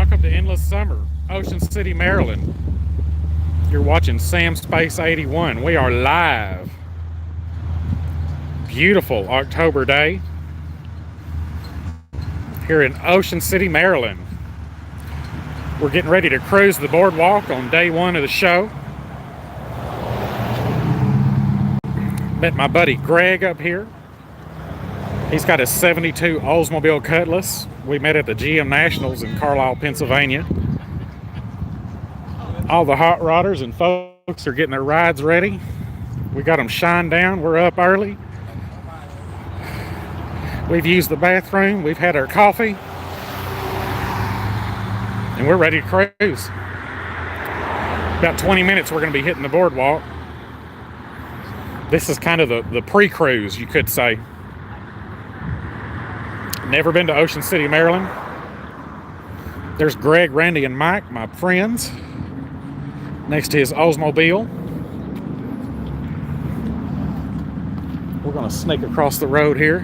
welcome to Endless Summer, Ocean City, Maryland. You're watching Sam Space 81. We are live. Beautiful October day here in Ocean City, Maryland. We're getting ready to cruise the boardwalk on day one of the show. Met my buddy Greg up here. He's got a 72 Oldsmobile Cutlass. We met at the GM Nationals in Carlisle, Pennsylvania. All the hot rodders and folks are getting their rides ready. We got them shined down. We're up early. We've used the bathroom. We've had our coffee. And we're ready to cruise. About 20 minutes we're going to be hitting the boardwalk. This is kind of the pre-cruise, you could say. Never been to Ocean City, Maryland. There's Greg, Randy, and Mike, my friends, next to his Oldsmobile. We're going to sneak across the road here.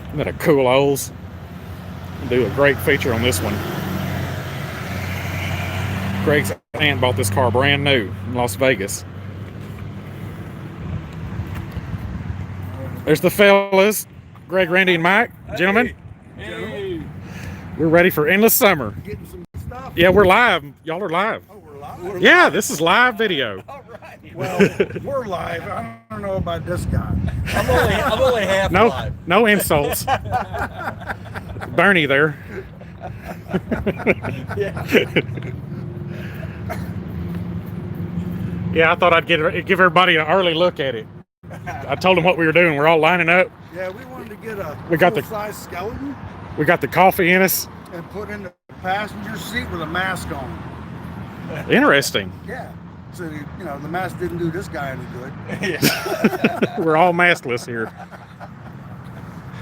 Isn't that a cool Olds? Do a great feature on this one. Greg's aunt bought this car brand new in Las Vegas. There's the fellas, Greg, Randy, and Mike. Gentlemen, Hey. we're ready for Endless Summer. Getting some stuff. Yeah, we're live. Y'all are live. Oh, we're live? Yeah, this is live video. All right. Well, we're live. I don't know about this guy. I'm only half No, alive. no insults. Bernie there. Yeah, I thought I'd give everybody an early look at it. I told them what we were doing. We're all lining up. Yeah, we wanted to get a We got the- full-size skeleton We got the coffee in us. and put in the passenger seat with a mask on. Interesting. Yeah. So, you know, the mask didn't do this guy any good. We're all maskless here.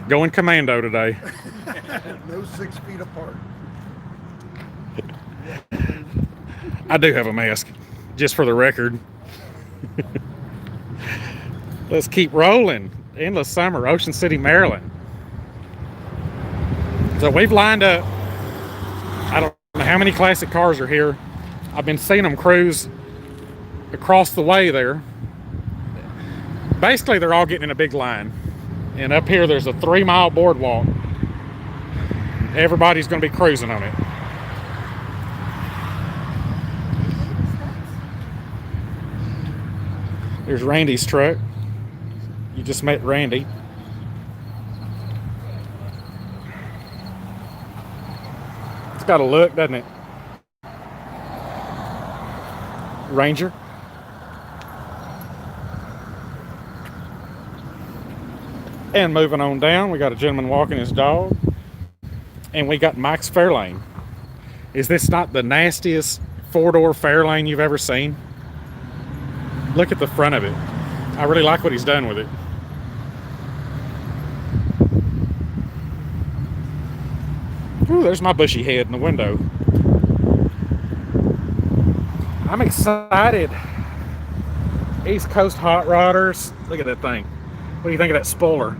Going commando today. No 6 feet apart. I do have a mask, just for the record. Let's keep rolling. Endless Summer, Ocean City, Maryland. So we've lined up. I don't know how many classic cars are here. I've been seeing them cruise across the way there. Basically, they're all getting in a big line. And up here, there's a 3-mile boardwalk. Everybody's going to be cruising on it. There's Randy's truck. You just met Randy. It's got a look, doesn't it? Ranger. And moving on down, we got a gentleman walking his dog. And we got Mike's Fairlane. Is this not the nastiest 4-door Fairlane you've ever seen? Look at the front of it. I really like what he's done with it. Ooh, there's my bushy head in the window. I'm excited. East Coast hot rodders. Look at that thing. What do you think of that spoiler?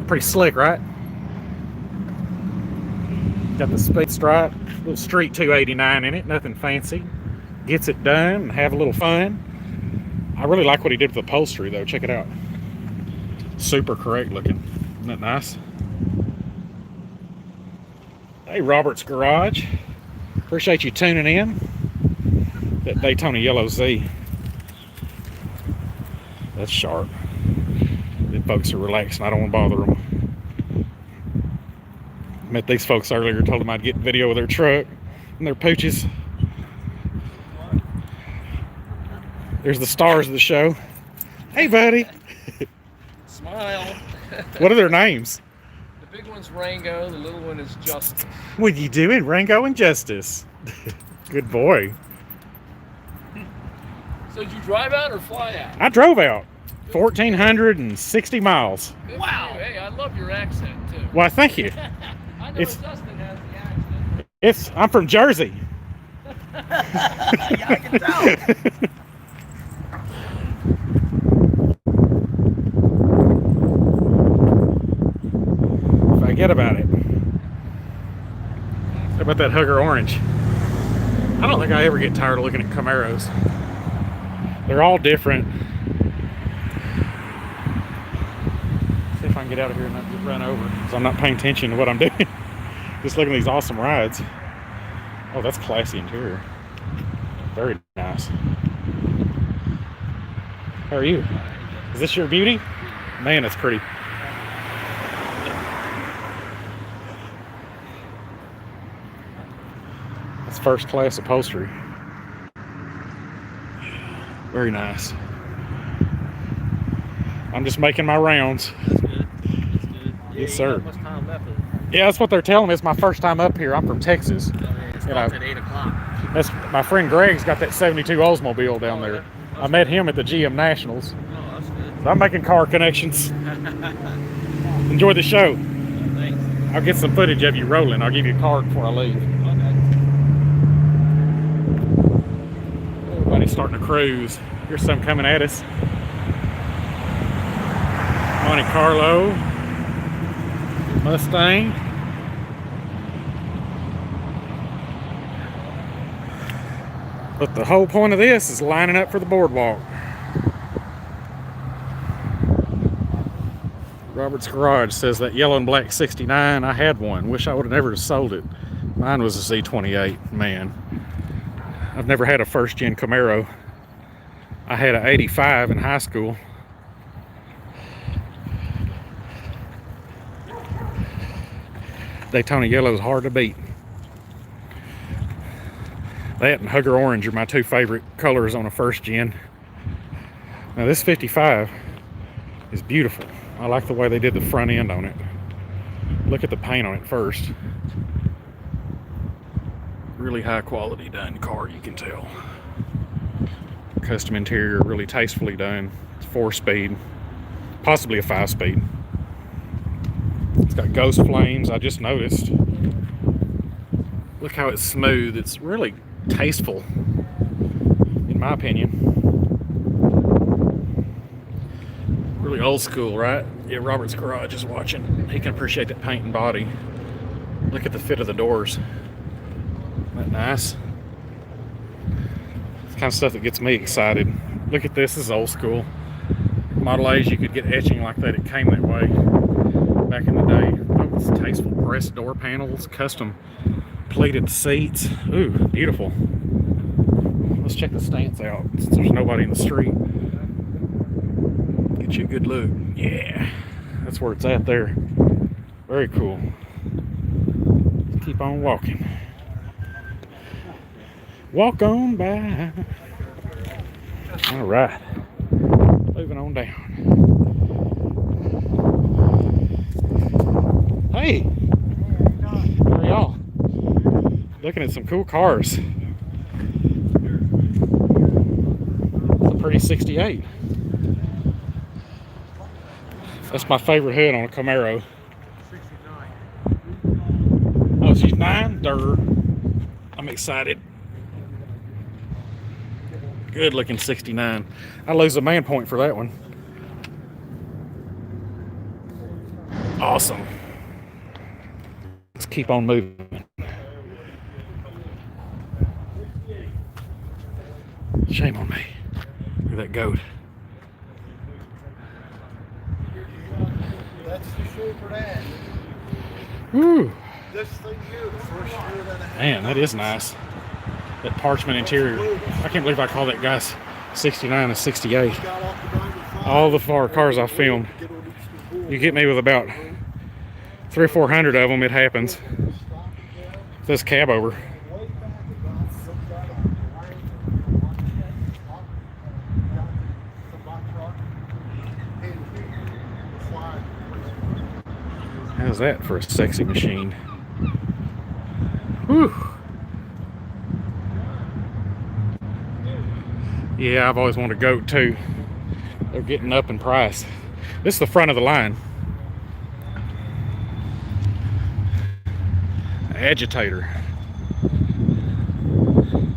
Pretty slick, right? Got the speed stripe, little street 289 in it, nothing fancy. Gets it done and have a little fun. I really like what he did with the upholstery though. Check it out. Super correct looking. Isn't that nice? Hey, Robert's Garage. Appreciate you tuning in. That Daytona Yellow Z. That's sharp. The folks are relaxing. I don't want to bother them. Met these folks earlier. Told them I'd get video of their truck and their pooches. There's the stars of the show. Hey, buddy. Smile. What are their names? The big one's Rango, the little one is Justice. What are you doing, Rango and Justice? Good boy. So did you drive out or fly out? I drove out 1,460 miles. Good for you. Hey, I love your accent too. Why, thank you. I know It's- Justin has the accent. I'm from Jersey. Yeah, I can tell. Forget about it. How about that Hugger Orange? I don't think I ever get tired of looking at Camaros. They're all different. See if I can get out of here and not get run over, because I'm not paying attention to what I'm doing. Just looking at these awesome rides. Oh, that's classy interior. Very nice. How are you? Is this your beauty? Man, it's pretty. That's first class upholstery. Very nice. I'm just making my rounds. That's good. That's good. Yeah, Yes, sir. Much time left. Yeah, that's what they're telling me. It's my first time up here. I'm from Texas. It starts at 8 o'clock. That's my friend Greg's got that 72 Oldsmobile down there. Yeah. I met him at the GM Nationals. Oh, that's good. So I'm making car connections. Enjoy the show. Thanks. I'll get some footage of you rolling. I'll give you a card before I leave. Okay. Everybody's starting to cruise. Here's some coming at us. Monte Carlo. Mustang. But the whole point of this is lining up for the boardwalk. Robert's Garage says that yellow and black 69, I had one. Wish I would have never sold it. Mine was a Z28, man. I've never had a first gen Camaro. I had an 85 in high school. Daytona yellow is hard to beat. That and Hugger Orange are my two favorite colors on a first gen. Now this 55 is beautiful. I like the way they did the front end on it. Look at the paint on it first. Really high quality done car, you can tell. Custom interior, really tastefully done. It's 4-speed, possibly a 5-speed. It's got ghost flames, I just noticed. Look how it's smooth. It's really tasteful, in my opinion. Really old school, right? Yeah, Robert's Garage is watching. He can appreciate that paint and body. Look at the fit of the doors. Isn't that nice? It's the kind of stuff that gets me excited. Look at this. This is old school. Model A's, you could get etching like that. It came that way back in the day. Oh, it's tasteful. Pressed door panels, custom pleated seats. Ooh, beautiful. Let's check the stance out since there's nobody in the street. Get you a good look. Yeah, that's where it's at there. Very cool. Let's keep on walking. Walk on by. All right, moving on down. Hey, how are y'all? Looking at some cool cars. It's a pretty 68. That's my favorite hood on a Camaro. 69. Oh, she's 9? Durr. I'm excited. Good looking 69. I lose a man point for that one. Awesome. Let's keep on moving. Shame on me. Look at that goat. That's the shape for that. Woo. This thing here, the first year that I had. Man, that is nice. That parchment interior. I can't believe I call that guy's 69 a 68. Got off the 95. All the far cars I've filmed, Get on each board. you get me with about 300 or 400 of them, it happens. This cab over. How's that for a sexy machine? Whew. Yeah, I've always wanted a goat too. They're getting up in price. This is the front of the line. Agitator.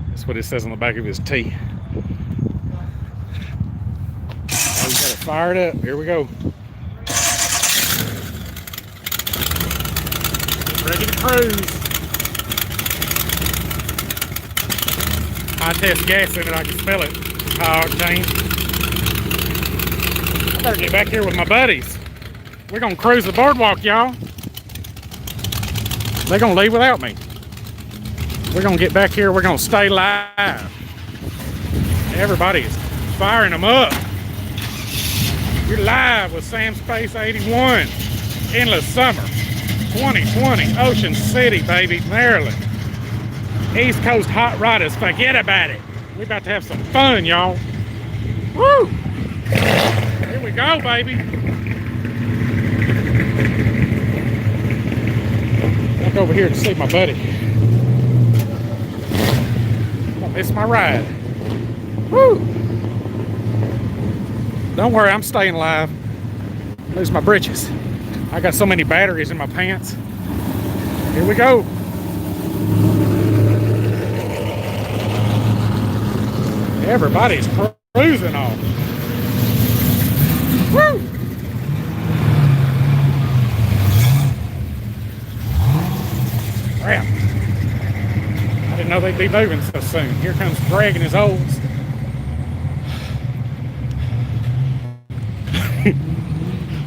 That's what it says on the back of his T. Oh, we got it fired up. Here we go. Ready to cruise. I test gas in it, I can smell it. High octane. I better get back here with my buddies. We're gonna cruise the boardwalk, y'all. They're gonna leave without me. We're gonna get back here, we're gonna stay live. Everybody's firing them up. You're live with Sam Space 81. Endless Summer 2020. Ocean City, baby, Maryland. East Coast hot rodders, forget about it. We about to have some fun, y'all. Woo! Here we go, baby. Look over here to see my buddy. Don't miss my ride. Woo! Don't worry, I'm staying alive. Lose my britches. I got so many batteries in my pants. Here we go. Everybody's cruising off. Woo! Crap. I didn't know they'd be moving so soon. Here comes Greg and his olds.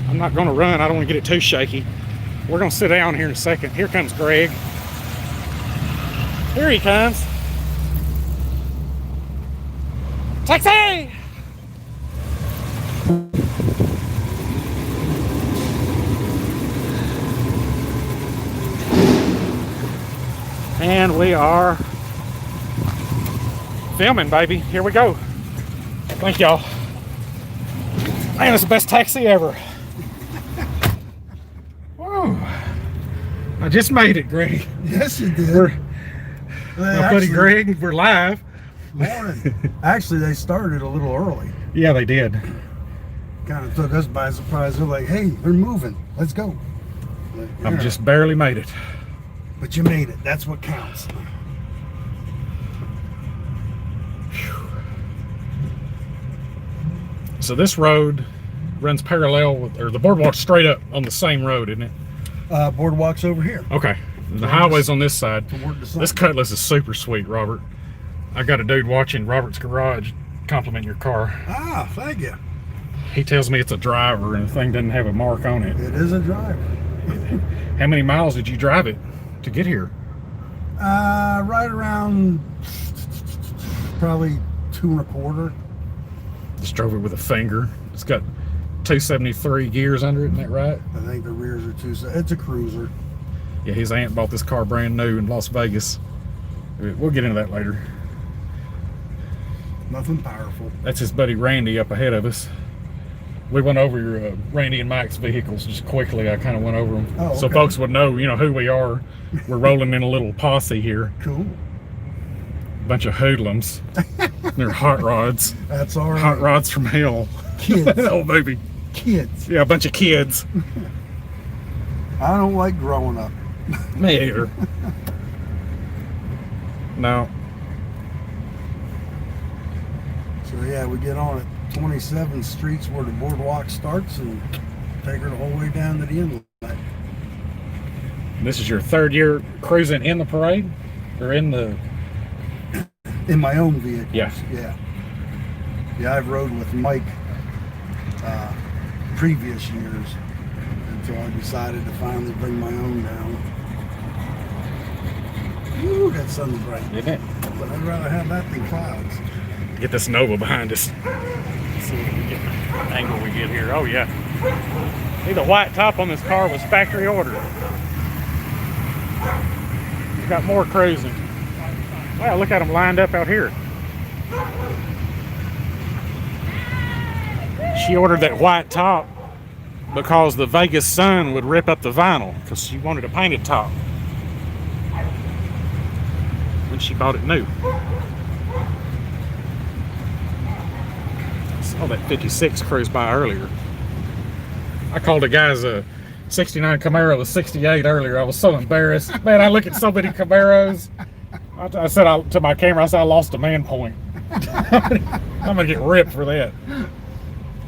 I'm not going to run. I don't want to get it too shaky. We're going to sit down here in a second. Here comes Greg. Here he comes. Taxi! And we are filming, baby. Here we go. Thank y'all. Man, it's the best taxi ever. Whoa. I just made it, Greg. Yes, you did. My buddy Greg, we're live. Morning. Actually, they started a little early. Yeah, they did. Kind of took us by surprise. They're like, hey, we're moving. Let's go. Like, I've yeah. just barely made it. But you made it. That's what counts. So this road runs parallel with, or the boardwalk's straight up on the same road, isn't it? Boardwalk's over here. Okay. The highway's on this side. Toward the sun. This Cutlass is super sweet, Robert. I got a dude watching Robert's garage compliment your car. Ah, thank you. He tells me it's a driver and the thing doesn't have a mark on it. It is a driver. How many miles did you drive it to get here? Right around probably 2.25. Just drove it with a finger. It's got 273 gears under it, isn't that right? I think the rears are it's a cruiser. Yeah, his aunt bought this car brand new in Las Vegas. We'll get into that later. Nothing powerful. That's his buddy Randy up ahead of us. We went over Randy and Mike's vehicles just quickly. I kind of went over them. Oh, so okay. folks would know, who we are. We're rolling in a little posse here. Cool. Bunch of hoodlums. They're hot rods. That's all right. Hot rods from hell. Kids. Oh, baby. Kids. Yeah, a bunch of kids. I don't like growing up. Me either. No. So yeah, we get on at 27th Street's where the boardwalk starts and take her the whole way down to the inlet. This is your third year cruising in the parade? Or in the... In my own vehicle. Yeah. Yeah, I've rode with Mike previous years until I decided to finally bring my own down. Ooh, that sun's bright. Isn't it? But I'd rather have that than clouds. Get this Nova behind us. Let's see if we get the angle we get here. Oh yeah. See, the white top on this car was factory ordered. We got more cruising. Wow, look at them lined up out here. She ordered that white top because the Vegas sun would rip up the vinyl because she wanted a painted top when she bought it new. Saw that 56 cruise by earlier. I called a guy's 69 Camaro a 68 earlier. I was so embarrassed. Man, I look at so many Camaros. I said to my camera, I said I lost a man point. I'm gonna get ripped for that.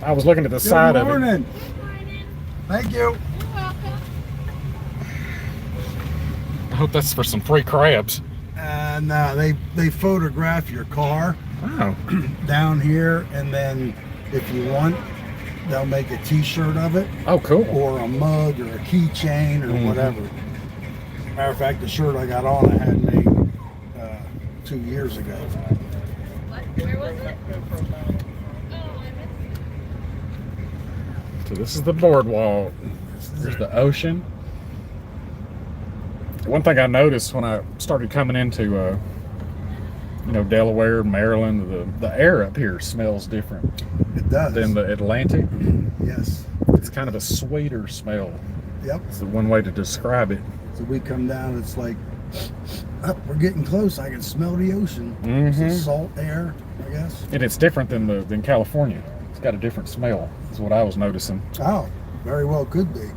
I was looking at the side of it. Good morning. Thank you. I hope that's for some free crabs. And they photograph your car Oh, down here, and then if you want, they'll make a T-shirt of it, oh, cool. or a mug, or a keychain, or Mhm. whatever. Matter of fact, the shirt I got on, I had made 2 years ago. Where was it? Oh, I missed it. So this is the boardwalk. There's the ocean. One thing I noticed when I started coming into, Delaware, Maryland, the air up here smells different It does. than the Atlantic. Yes. It's kind of a sweeter smell. Yep. It's the one way to describe it. So we come down, it's like, oh, we're getting close. I can smell the ocean. It's Mhm. the salt air, I guess. And it's different than California. It's got a different smell. That's what I was noticing. Oh, very well could be.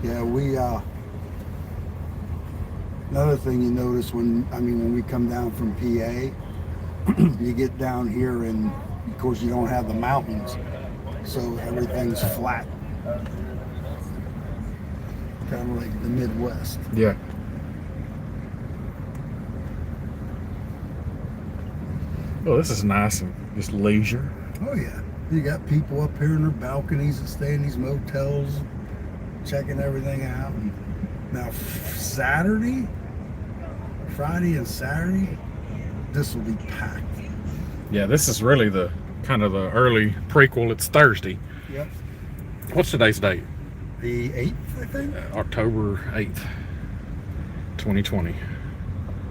Yeah, another thing you notice when we come down from PA, you get down here and of course you don't have the mountains, so everything's flat. Kind of like the Midwest. Yeah. Well, this is nice and just leisure. Oh yeah, you got people up here in their balconies that stay in these motels, checking everything out. And now Friday and Saturday, this will be packed. Yeah, this is really the kind of the early prequel. It's Thursday. Yep. What's today's date? The 8th, I think. October 8th, 2020.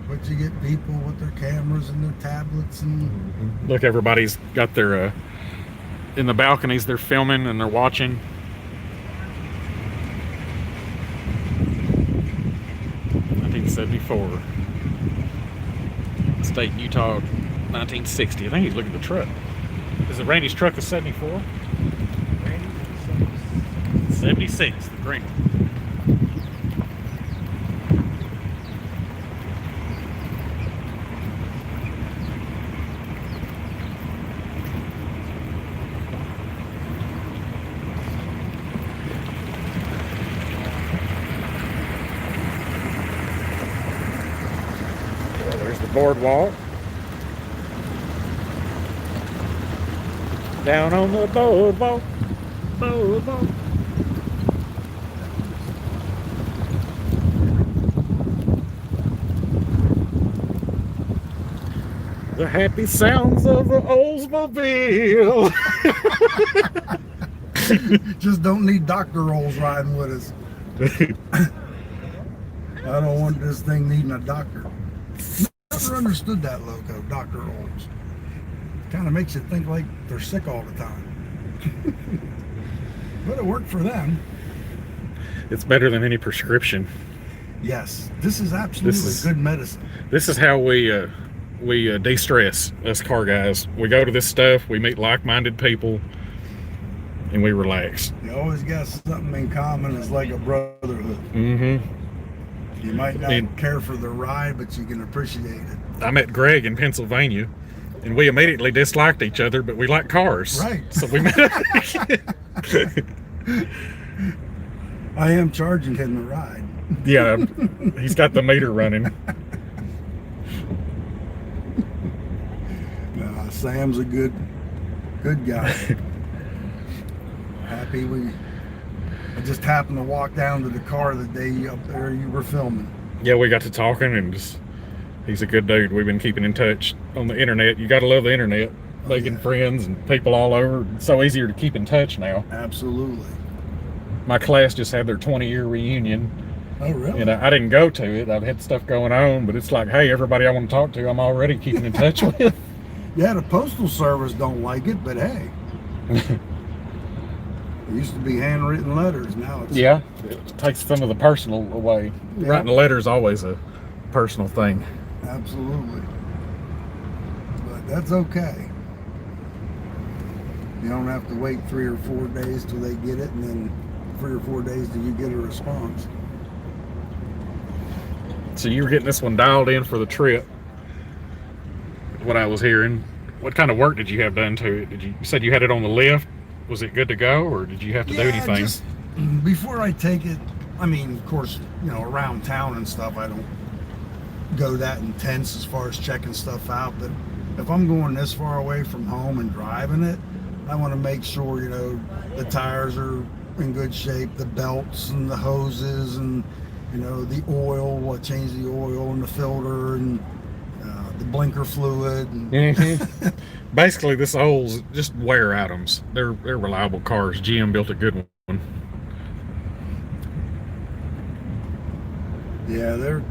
But you get people with their cameras and their tablets and Look, everybody's got their in the balconies. They're filming and they're watching. '74. State Utah, 1960. I think he's looking at the truck. Is it Randy's truck a 74? 76, the green one. Well, there's the boardwalk. Down on the boardwalk, boardwalk. The happy sounds of the Oldsmobile. just don't need Dr. Rolls riding with us. I don't want this thing needing a doctor. Never understood that logo, Dr. Rolls. Kind of makes you think like they're sick all the time. But it worked for them. It's better than any prescription. Yes, this is absolutely good medicine. This is how we de-stress, us car guys. We go to this stuff, we meet like-minded people, and we relax. You always got something in common. It's like a brotherhood. Mm-hmm. You might not care for the ride, but you can appreciate it. I met Greg in Pennsylvania, and we immediately disliked each other, but we like cars. Right. So we met. I am charging him the ride. Yeah, he's got the meter running. Sam's a good guy. Happy I just happened to walk down to the car the day up there you were filming. Yeah, we got to talking, and he's a good dude. We've been keeping in touch on the internet. You got to love the internet, making friends and people all over. It's so easier to keep in touch now. Absolutely. My class just had their 20-year reunion. Oh, really? And I didn't go to it. I've had stuff going on, but it's like, hey, everybody I want to talk to, I'm already keeping in touch with. Yeah, the Postal Service don't like it, but hey. It used to be handwritten letters. Now it's... Yeah, it takes some of the personal away. Yeah. Writing a letter is always a personal thing. Absolutely. But that's okay. You don't have to wait 3 or 4 days till they get it, and then 3 or 4 days till you get a response. So you were getting this one dialed in for the trip. What I was hearing. What kind of work did you have done to it? You said you had it on the lift. Was it good to go, or did you have to do anything? Just, before I take it I mean, of course, you know, around town and stuff, I don't go that intense as far as checking stuff out. But if I'm going this far away from home and driving it, I want to make sure, you know, the tires are in good shape, the belts and the hoses, and you know, the oil, change the oil and the filter, and the blinker fluid. And Basically, this oil's just wear items. They're reliable cars. GM built a good one. Yeah, they're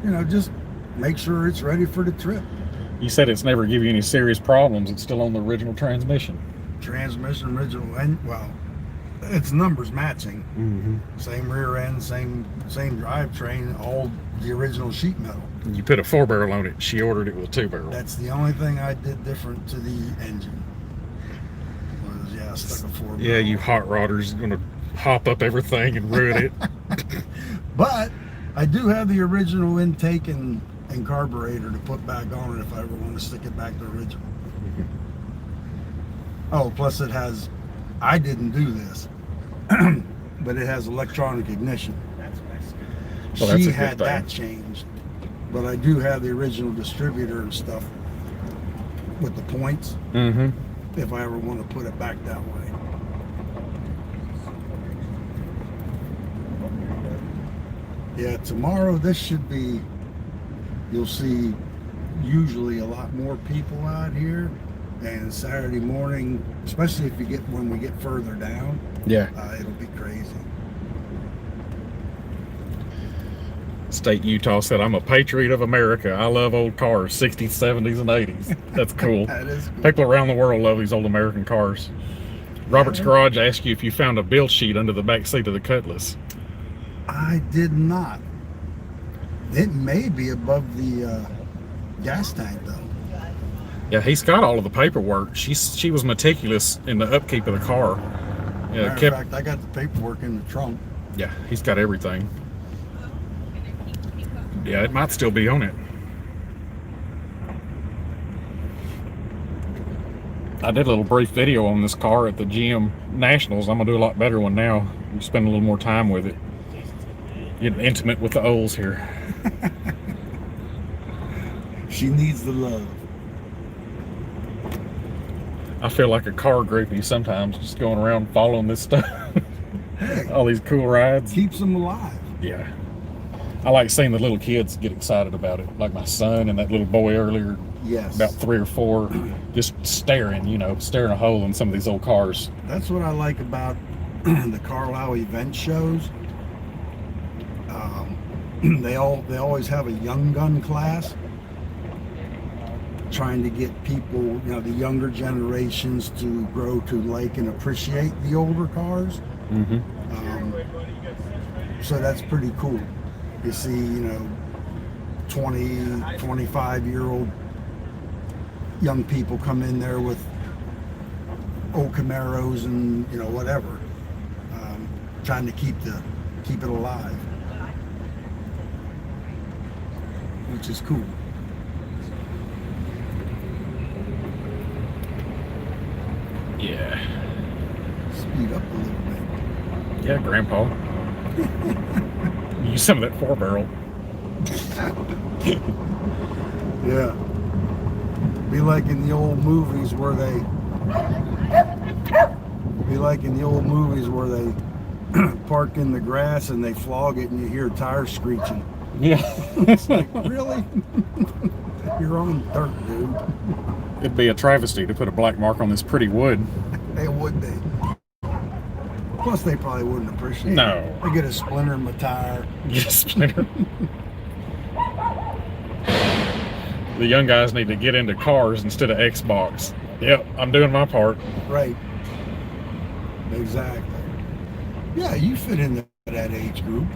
you know, just make sure it's ready for the trip. You said it's never give you any serious problems. It's still on the original transmission. Transmission original, and well, it's numbers matching. Same rear end, same drivetrain, all the original sheet metal. You put a 4-barrel on it. She ordered it with a 2-barrel. That's the only thing I did different to the engine. Was, yeah, I stuck a 4-barrel. Yeah, you hot rodders gonna hop up everything and ruin it. But I do have the original intake and carburetor to put back on it if I ever want to stick it back to original. Oh, plus it has, I didn't do this, but it has electronic ignition. Well, that's She a good had thing. that changed, but I do have the original distributor and stuff with the points if I ever want to put it back that way. Yeah, tomorrow this should be, you'll see usually a lot more people out here, and Saturday morning, especially if you get, when we get further down, Yeah. it'll be crazy. State Utah said, I'm a patriot of America. I love old cars, 60s, 70s, and 80s. That's cool. That is cool. People around the world love these old American cars. Robert's Garage asked you if you found a build sheet under the back seat of the Cutlass. I did not. It may be above the gas tank though. Yeah, he's got all of the paperwork. She was meticulous in the upkeep of the car. Yeah, Matter of fact, I got the paperwork in the trunk. Yeah, he's got everything. Yeah, it might still be on it. I did a little brief video on this car at the GM Nationals. I'm gonna do a lot better one now. We spend a little more time with it. Getting intimate with the Ols here. She needs the love. I feel like a car groupie sometimes, just going around following this stuff. Hey, All these cool rides. keeps them alive. Yeah. I like seeing the little kids get excited about it. Like my son and that little boy earlier, Yes. about 3 or 4, just staring, you know, staring a hole in some of these old cars. That's what I like about the Carlisle event shows. They always have a young gun class, trying to get people, you know, the younger generations to grow to like and appreciate the older cars. So that's pretty cool. You see, you know, 20, 25-year-old young people come in there with old Camaros and, you know, whatever, trying to keep it alive, which is cool. Yeah. Speed up a little bit. Yeah, Grandpa. Use some of that 4-barrel. Yeah. Be like in the old movies where they park in the grass and they flog it and you hear tires screeching. Yeah. It's like, really? You're on dirt, dude. It'd be a travesty to put a black mark on this pretty wood. It would be. Plus, they probably wouldn't appreciate No. it. They get a splinter in my tire. Get a splinter. The young guys need to get into cars instead of Xbox. Yep, I'm doing my part. Right. Exactly. Yeah, you fit in that age group.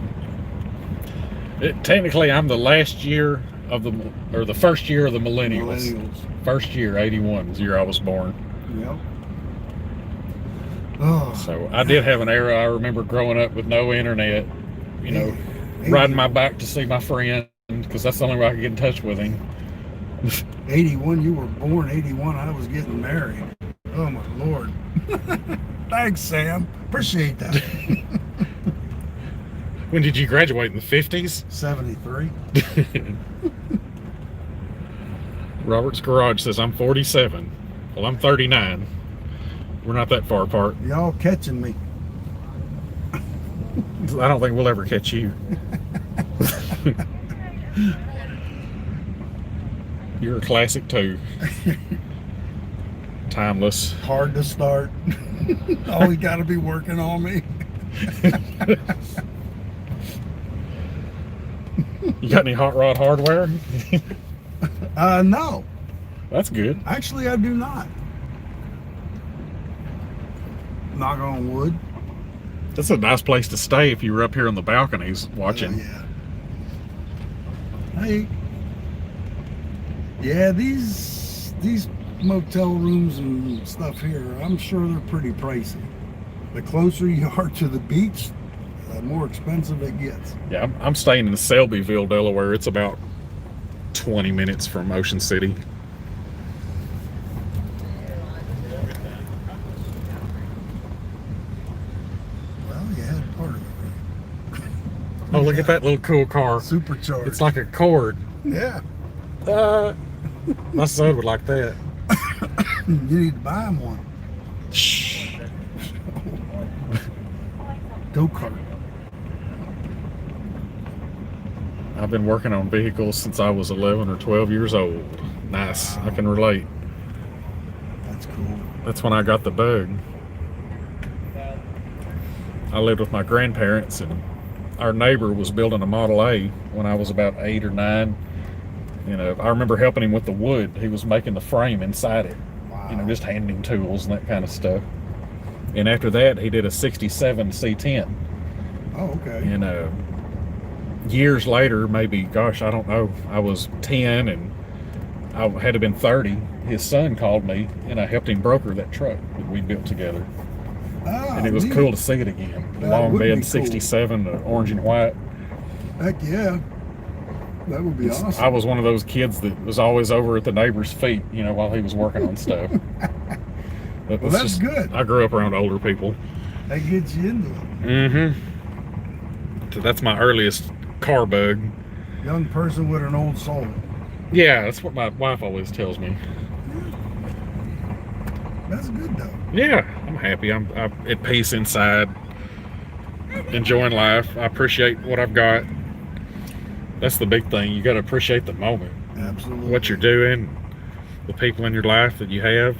Technically, I'm the last year of the first year of the millennials. First year, 81 was the year I was born. Yep. Oh, So I did have an era. I remember growing up with no internet, you know, Hey. riding my bike to see my friend because that's the only way I could get in touch with him. 81, you were born 81, I was getting married. Oh my Lord. Thanks, Sam. Appreciate that. When did you graduate? In the 50s? 73. Robert's Garage says I'm 47. Well, I'm 39. We're not that far apart. Y'all catching me. I don't think we'll ever catch you. You're a classic too. Timeless. Hard to start. Always got to be working on me. You got any hot rod hardware? No. That's good. Actually, I do not. Knock on wood. That's a nice place to stay if you were up here on the balconies watching. Yeah. Hey. Yeah, these motel rooms and stuff here, I'm sure they're pretty pricey. The closer you are to the beach, the more expensive it gets. Yeah, I'm staying in Selbyville, Delaware. It's about 20 minutes from Ocean City. Well, you had part of it right. Oh, look at that little cool car. Supercharged. It's like a Cord. Yeah. My son would like that. You need to buy him one. Shh. Go-kart. I've been working on vehicles since I was 11 or 12 years old. Nice. I can relate. That's cool. That's when I got the bug. I lived with my grandparents, and our neighbor was building a Model A when I was about 8 or 9. You know, I remember helping him with the wood. He was making the frame inside it. Wow. You know, just handing him tools and that kind of stuff. And after that, he did a 67 C10. Oh, okay. And years later, maybe, gosh, I don't know, I was 10 and I had to have been 30. His son called me and I helped him broker that truck that we built together. Ah, And it was neat. cool to see it again. That Long would be bed cool. 67, orange and white. Heck yeah. That would be awesome. I was one of those kids that was always over at the neighbor's feet, you know, while he was working on stuff. But Well, it's that's good. I grew up around older people. That gets you into it. Mm-hmm. So that's my earliest car bug. Young person with an old soul. Yeah, that's what my wife always tells me. That's good though. Yeah, I'm happy. I'm at peace inside, enjoying life. I appreciate what I've got. That's the big thing. You got to appreciate the moment, Absolutely. what you're doing, the people in your life that you have.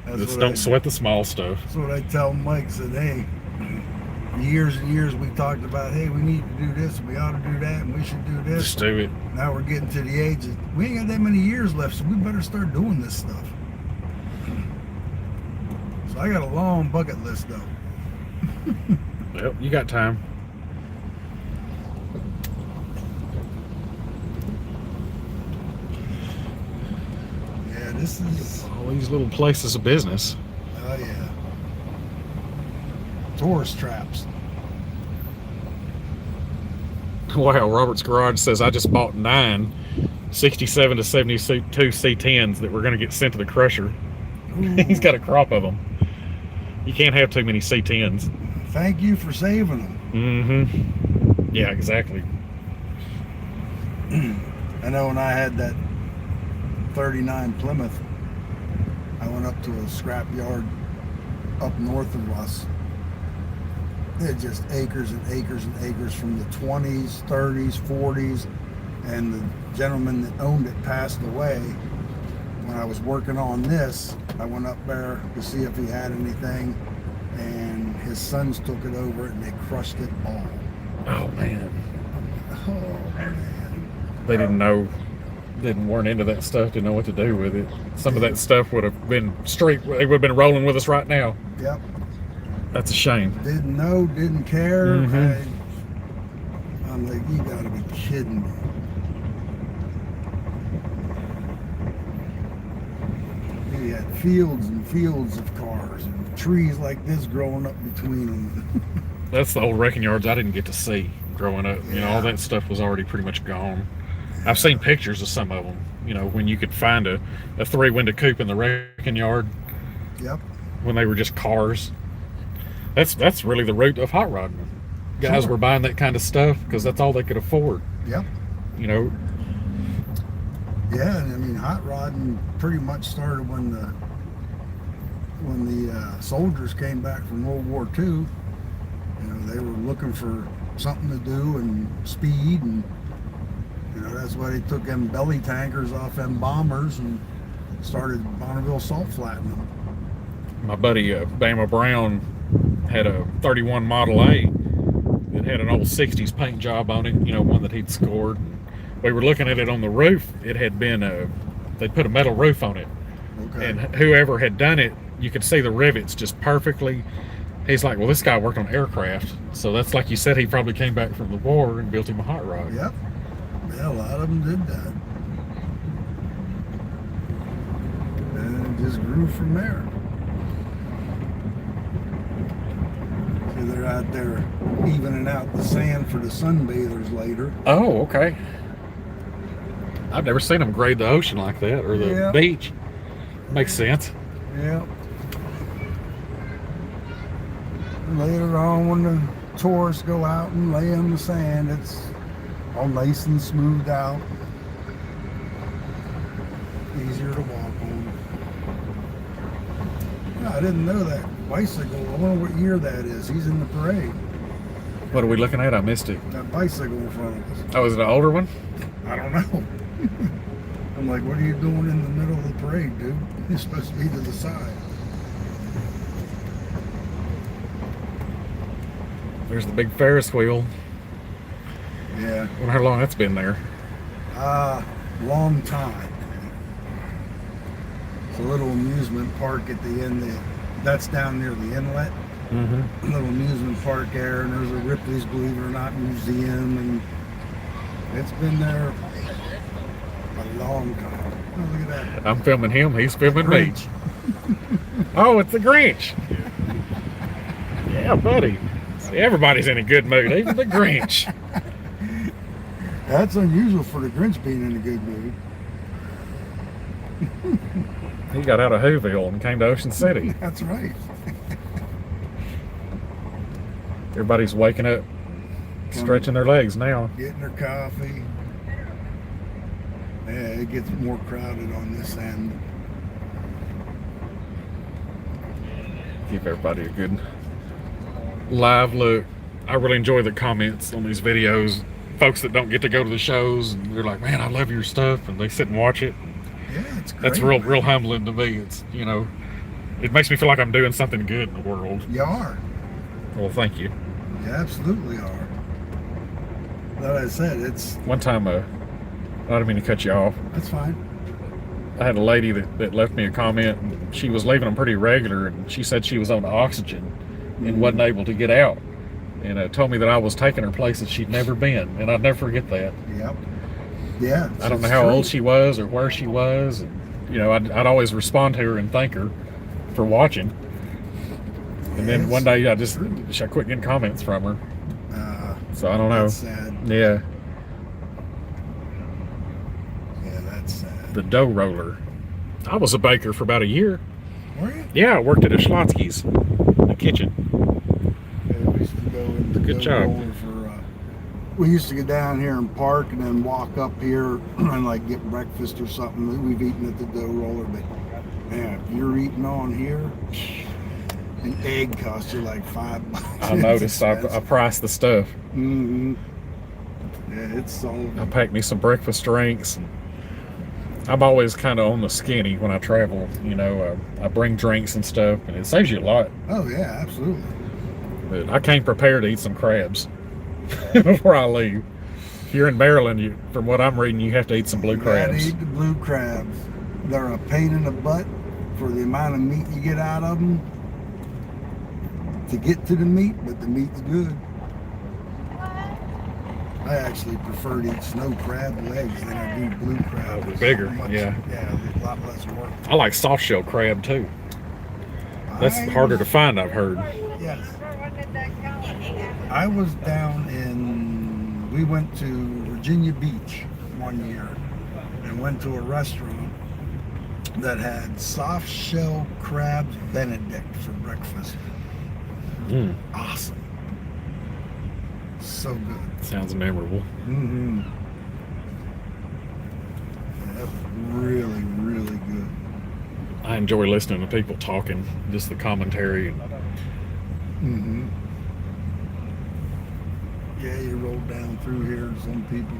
That's Just what don't I- sweat the small stuff. That's what I tell Mike. Said, hey, years and years we talked about, hey, we need to do this, we ought to do that, and we should do this. Just do it. Now we're getting to the age that we ain't got that many years left, so we better start doing this stuff. So I got a long bucket list though. Yep, you got time. Yeah, this is, All these little places of business. oh yeah. Tourist traps. Wow, Robert's Garage says I just bought 9 67 to 72 C10s that were going to get sent to the crusher. Ooh, He's got a crop of them. You can't have too many C10s. thank you for saving them. Mm-hmm. Yeah, exactly. I know when I had that 39 Plymouth, I went up to a scrap yard up north of us. They had just acres and acres and acres from the 20s, 30s, 40s, and the gentleman that owned it passed away. When I was working on this, I went up there to see if he had anything, and his sons took it over and they crushed it all. Oh, man. Oh man. They weren't into that stuff, didn't know what to do with it. Some of that stuff would have been they would have been rolling with us right now. Yep. That's a shame. Didn't know, didn't care. Mhm. I'm like, you gotta be kidding me. We had fields and fields of cars and trees like this growing up between them. That's the old wrecking yards I didn't get to see growing up. You know, all Yeah. that stuff was already pretty much gone. I've seen pictures of some of them, you know, when you could find a 3-window coupe in the wrecking yard Yep. when they were just cars. That's really the root of hot rodding. guys Sure. were buying that kind of stuff because that's all they could afford. Yep. You know, Yeah, and I mean, hot rodding pretty much started when the soldiers came back from World War II. You know, they were looking for something to do and speed, and you know that's why they took them belly tankers off them bombers and started Bonneville salt flattening them. my buddy Bama Brown had a 31 Model A that had an old 60s paint job on it, you know, one that he'd scored. We were looking at it on the roof. It had been they put a metal roof on it, Okay. and whoever had done it, you could see the rivets just perfectly. He's like, well, this guy worked on aircraft, so that's like you said, he probably came back from the war and built him a hot rod. Yep. Yeah, a lot of them did that. And it just grew from there. So they're out there evening out the sand for the sunbathers later. Oh, okay. I've never seen them grade the ocean like that, or the Yeah. beach. Makes sense. Yep. Later on, when the tourists go out and lay on the sand, it's all nice and smoothed out. Easier to walk on. Yeah, I didn't know that bicycle. I wonder what year that is. He's in the parade. What are we looking at? I missed it. That bicycle in front of us. Oh, is it an older one? I don't know. I'm like, what are you doing in the middle of the parade, dude? You're supposed to be to the side. There's the big Ferris wheel. Yeah. I wonder how long that's been there. Long time. It's a little amusement park at the end there. That's down near the inlet. Mm-hmm. A little amusement park there, and there's a Ripley's Believe It or Not museum, and it's been there a long time. Oh, look at that. I'm filming him. He's filming me. Grinch. Oh, it's the Grinch. Yeah, buddy. See, everybody's in a good mood, even the Grinch. That's unusual for the Grinch being in a good mood. He got out of Whoville and came to Ocean City. That's right. Everybody's waking up, stretching their legs now. Getting their coffee. Yeah, it gets more crowded on this end. Give everybody a good live look. I really enjoy the comments on these videos. Folks that don't get to go to the shows, and they're like, man, I love your stuff, and they sit and watch it. Yeah, it's great. That's real humbling to me. It's, you know, it makes me feel like I'm doing something good in the world. You are. Well, thank you. You absolutely are. Like I said, it's One time, I don't mean to cut you off. that's fine. I had a lady that left me a comment, and she was leaving them pretty regular, and she said she was on oxygen and wasn't able to get out, and told me that I was taking her places she'd never been, and I'd never forget that. Yep. Yeah. I don't know how old she was or where she was. And, you know, I'd always respond to her and thank her for watching. And then one day I quit getting comments from her. So I don't know. That's sad. Yeah, Yeah, that's sad. the dough roller. I was a baker for about a year. Were you? Yeah, I worked at a Schlotsky's, the kitchen. Yeah, we used to go in the Good dough job. roller for. We used to go down here and park, and then walk up here and like get breakfast or something that we've eaten at the dough roller. But man, if you're eating on here, an egg costs you like $5. I noticed I priced the stuff. Mm-hmm. Yeah, it's so. I packed me some breakfast drinks. I'm always kind of on the skinny when I travel. You know, I bring drinks and stuff, and it saves you a lot. Oh yeah, absolutely. But I came prepared to eat some crabs before I leave. If you're in Maryland, from what I'm reading, you have to eat some blue You gotta crabs. eat the blue crabs. They're a pain in the butt for the amount of meat you get out of them to get to the meat, but the meat's good. I actually prefer to eat snow crab legs than I do blue crab. Oh, they're bigger, yeah. Yeah, a lot less work. I like soft shell crab too. That's harder to find, I've heard. Yes. I was down we went to Virginia Beach one year and went to a restaurant that had soft shell crabs Benedict for breakfast. Mm. Awesome. So good. Sounds memorable. Mm-hmm. Yeah, that was really, really good. I enjoy listening to people talking, just the commentary. Mm-hmm. Yeah, you roll down through here and some people,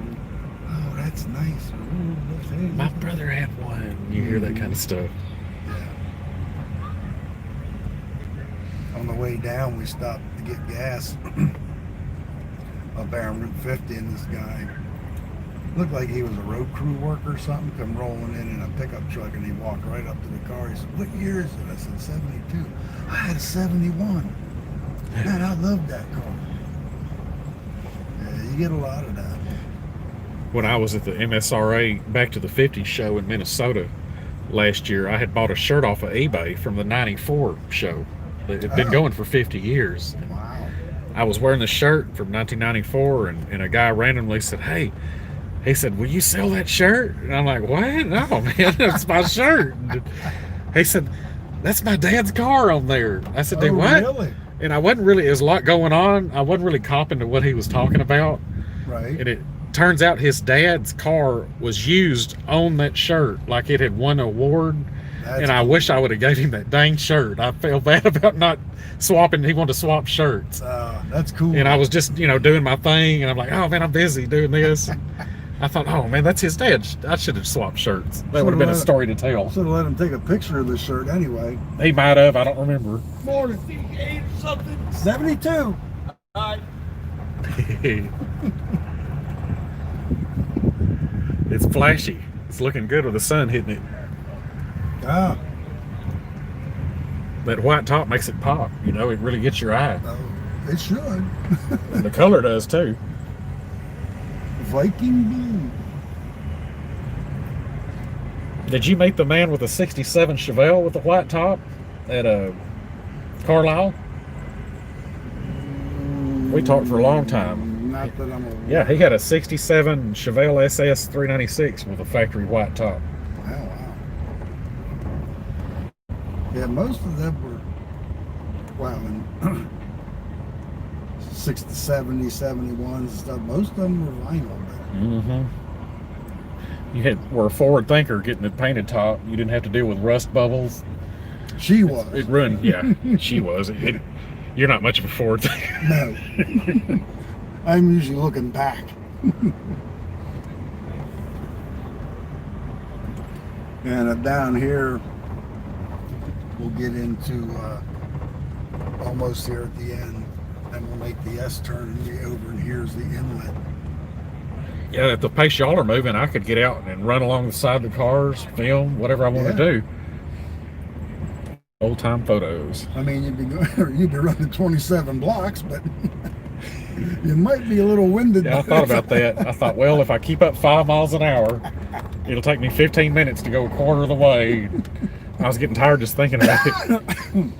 oh, that's nice. Ooh, hey, My look at brother that. had one. You hear that kind of stuff. Yeah. On the way down, we stopped to get gas up there on Route 50, and this guy looked like he was a road crew worker or something, come rolling in a pickup truck, and he walked right up to the car. He said, "What year is it?" I said, "72. I had a 71. Man, I love that car. Yeah, you get a lot of that. When I was at the MSRA Back to the 50s show in Minnesota last year, I had bought a shirt off of eBay from the 94 show. It had been going for 50 years. Wow. I was wearing the shirt from 1994, and a guy randomly said, "Hey," he said, "will you sell that shirt?" And I'm like, "What? No, man, that's my shirt." And he said, "That's my dad's car on there." I said, Oh, "What?" really? And I wasn't really, there's a lot going on. I wasn't really copping to what he was talking about. Right. And it turns out his dad's car was used on that shirt, like it had won an award. That's And I cool. wish I would have gave him that dang shirt. I felt bad about not swapping. He wanted to swap shirts. That's cool. And I was just, doing my thing. And I'm like, oh, man, I'm busy doing this. I thought, oh, man, that's his dad. I should have swapped shirts. That would have been a story to tell. Should have let him take a picture of the shirt anyway. He might have. I don't remember. Morning. 72. It's flashy. It's looking good with the sun hitting it. Ah. That white top makes it pop. It really gets your eye. Oh, it should. And the color does too. Viking blue. Did you meet the man with the 67 Chevelle with the white top at Carlisle? We talked for a long time. Not that I'm aware. Yeah, he had a 67 Chevelle SS 396 with a factory white top. Wow. Yeah, most of them were, in 60, 70, 71s and stuff. Most of them were vinyl. Mm-hmm. You were a forward thinker getting the painted top. You didn't have to deal with rust bubbles. She was. It ruined, yeah, she was. You're not much of a forward thinker. No. I'm usually looking back. And down here, we'll get into almost here at the end, and we'll make the S turn and get over, and here's the inlet. Yeah, at the pace y'all are moving, I could get out and run along the side of the cars, film, whatever I want to do. Old time photos. I mean, you'd be running 27 blocks, but you might be a little winded. Yeah, I thought about that. I thought, well, if I keep up 5 miles an hour, it'll take me 15 minutes to go a quarter of the way. I was getting tired just thinking about it.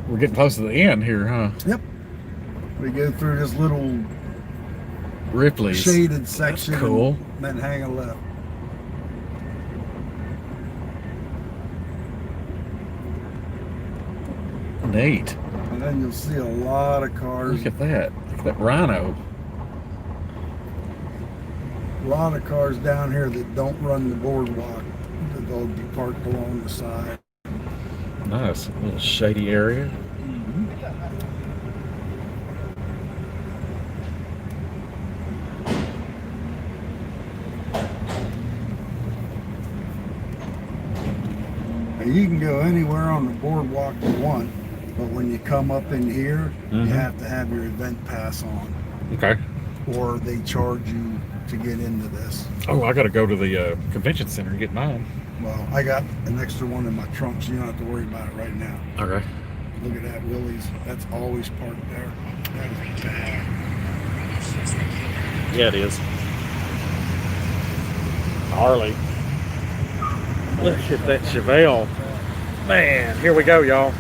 We're getting close to the end here, huh? Yep. We go through this little Ripley's shaded section. That's cool. And then hang a left. Neat. And then you'll see a lot of cars. Look at that. Look at that Rhino. A lot of cars down here that don't run the boardwalk. That they'll be parked along the side. Nice. A little shady area. Now you can go anywhere on the boardwalk you want, but when you come up in here, you have to have your event pass on. Okay. Or they charge you to get into this. Oh, I got to go to the convention center and get mine. Well, I got an extra one in my trunk, so you don't have to worry about it right now. Okay. Look at that, Willie's. That's always parked there. That is bad. Yeah, it is. Harley. Look at that Chevelle. Man, here we go, y'all.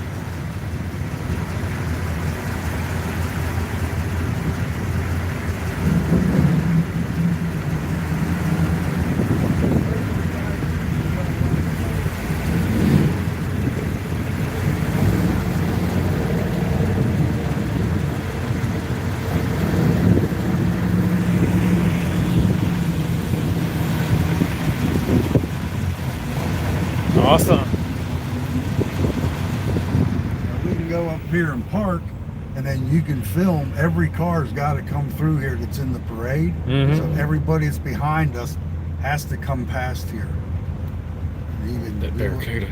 Awesome. Now, we can go up here and park, and then you can film. Every car's got to come through here that's in the parade. Mhm. So everybody that's behind us has to come past here. Even That Barracuda.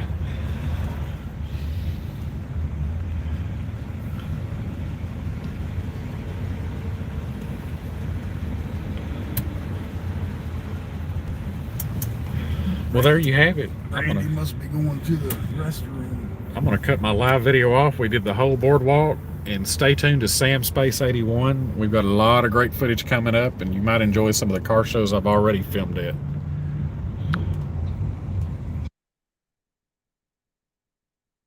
Well, there you have it. Randy must be going to the restroom. I'm gonna cut my live video off. We did the whole boardwalk, and stay tuned to Sam Space 81. We've got a lot of great footage coming up, and you might enjoy some of the car shows I've already filmed at.